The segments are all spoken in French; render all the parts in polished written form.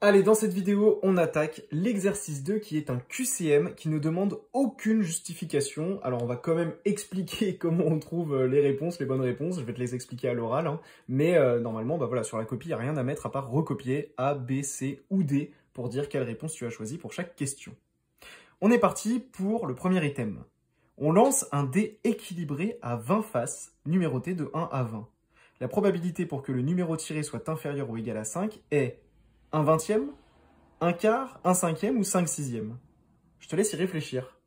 Allez, dans cette vidéo, on attaque l'exercice 2 qui est un QCM qui ne demande aucune justification. Alors, on va quand même expliquer comment on trouve les réponses, les bonnes réponses. Je vais te les expliquer à l'oral, hein. Mais normalement, voilà, sur la copie, il n'y a rien à mettre à part recopier A, B, C ou D pour dire quelle réponse tu as choisi pour chaque question. On est parti pour le premier item. On lance un dé équilibré à 20 faces, numéroté de 1 à 20. La probabilité pour que le numéro tiré soit inférieur ou égal à 5 est 1/20, 1/4, 1/5 ou 5/6. Je te laisse y réfléchir.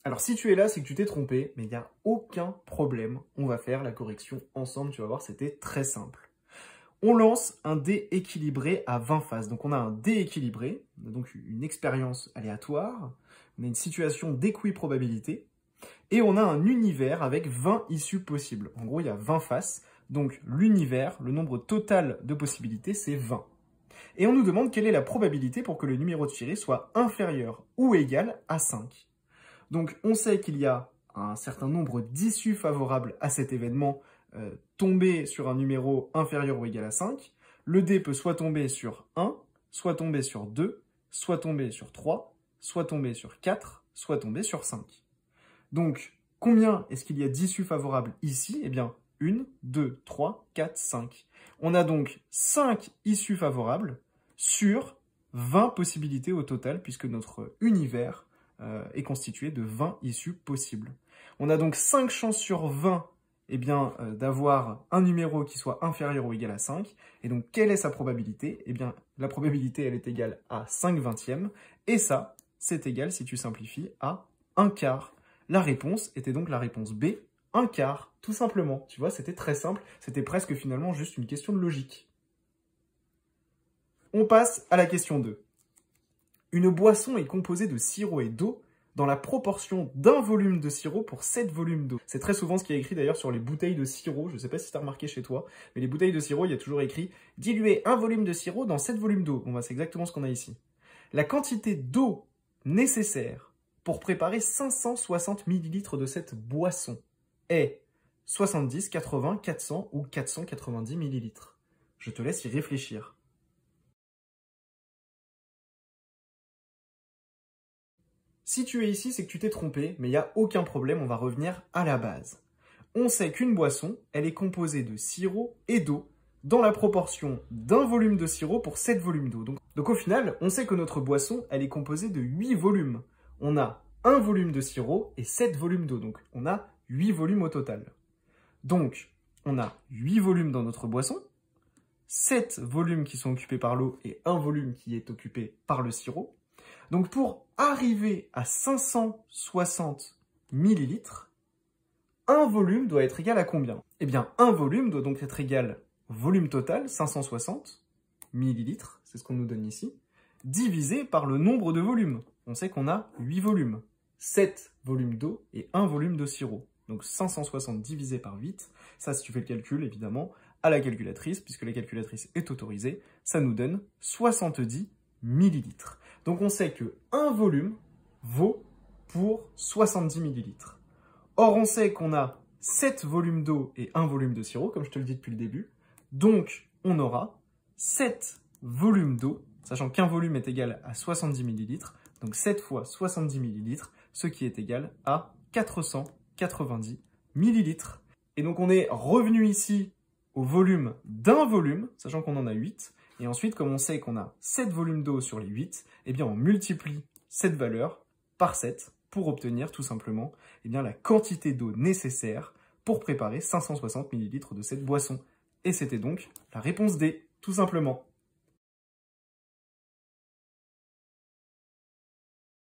Alors si tu es là, c'est que tu t'es trompé, mais il n'y a aucun problème. On va faire la correction ensemble, tu vas voir, c'était très simple. On lance un dé équilibré à 20 faces. Donc on a un dé équilibré, donc une expérience aléatoire, on a une situation d'équiprobabilité, et on a un univers avec 20 issues possibles. En gros, il y a 20 faces, donc l'univers, le nombre total de possibilités, c'est 20. Et on nous demande quelle est la probabilité pour que le numéro tiré soit inférieur ou égal à 5. Donc on sait qu'il y a un certain nombre d'issues favorables à cet événement, tomber sur un numéro inférieur ou égal à 5. Le dé peut soit tomber sur 1, soit tomber sur 2, soit tomber sur 3, soit tomber sur 4, soit tomber sur 5. Donc, combien est-ce qu'il y a d'issues favorables ici? Eh bien, 1, 2, 3, 4, 5. On a donc 5 issues favorables sur 20 possibilités au total, puisque notre univers est constitué de 20 issues possibles. On a donc 5 chances sur 20 d'avoir un numéro qui soit inférieur ou égal à 5. Et donc, quelle est sa probabilité? Eh bien, la probabilité, elle est égale à 5/20. Et ça, c'est égal, si tu simplifies, à 1/4. La réponse était donc la réponse B, 1/4, tout simplement. Tu vois, c'était très simple, c'était presque finalement juste une question de logique. On passe à la question 2. Une boisson est composée de sirop et d'eau dans la proportion d'un volume de sirop pour 7 volumes d'eau. C'est très souvent ce qui est écrit d'ailleurs sur les bouteilles de sirop, je ne sais pas si tu as remarqué chez toi, mais les bouteilles de sirop, il y a toujours écrit « Diluer un volume de sirop dans 7 volumes d'eau ». Bon, c'est exactement ce qu'on a ici. La quantité d'eau nécessaire pour préparer 560 ml de cette boisson est 70, 80, 400 ou 490 ml. Je te laisse y réfléchir. Si tu es ici, c'est que tu t'es trompé, mais il n'y a aucun problème, on va revenir à la base. On sait qu'une boisson, elle est composée de sirop et d'eau dans la proportion d'un volume de sirop pour 7 volumes d'eau. Donc au final, on sait que notre boisson, elle est composée de 8 volumes. On a 1 volume de sirop et 7 volumes d'eau. Donc, on a 8 volumes au total. Donc, on a 8 volumes dans notre boisson, 7 volumes qui sont occupés par l'eau et 1 volume qui est occupé par le sirop. Donc, pour arriver à 560 millilitres, un volume doit être égal à combien? Eh bien, un volume doit donc être égal au volume total, 560 millilitres, c'est ce qu'on nous donne ici, divisé par le nombre de volumes. On sait qu'on a 8 volumes, 7 volumes d'eau et 1 volume de sirop. Donc 560 divisé par 8, ça si tu fais le calcul évidemment à la calculatrice, puisque la calculatrice est autorisée, ça nous donne 70 millilitres. Donc on sait que 1 volume vaut pour 70 millilitres. Or on sait qu'on a 7 volumes d'eau et 1 volume de sirop, comme je te le dis depuis le début. Donc on aura 7 volumes d'eau, sachant qu'un volume est égal à 70 millilitres, donc 7 fois 70 millilitres, ce qui est égal à 490 millilitres. Et donc on est revenu ici au volume d'un volume, sachant qu'on en a 8. Et ensuite, comme on sait qu'on a 7 volumes d'eau sur les 8, eh bien on multiplie cette valeur par 7 pour obtenir tout simplement la quantité d'eau nécessaire pour préparer 560 millilitres de cette boisson. Et c'était donc la réponse D, tout simplement.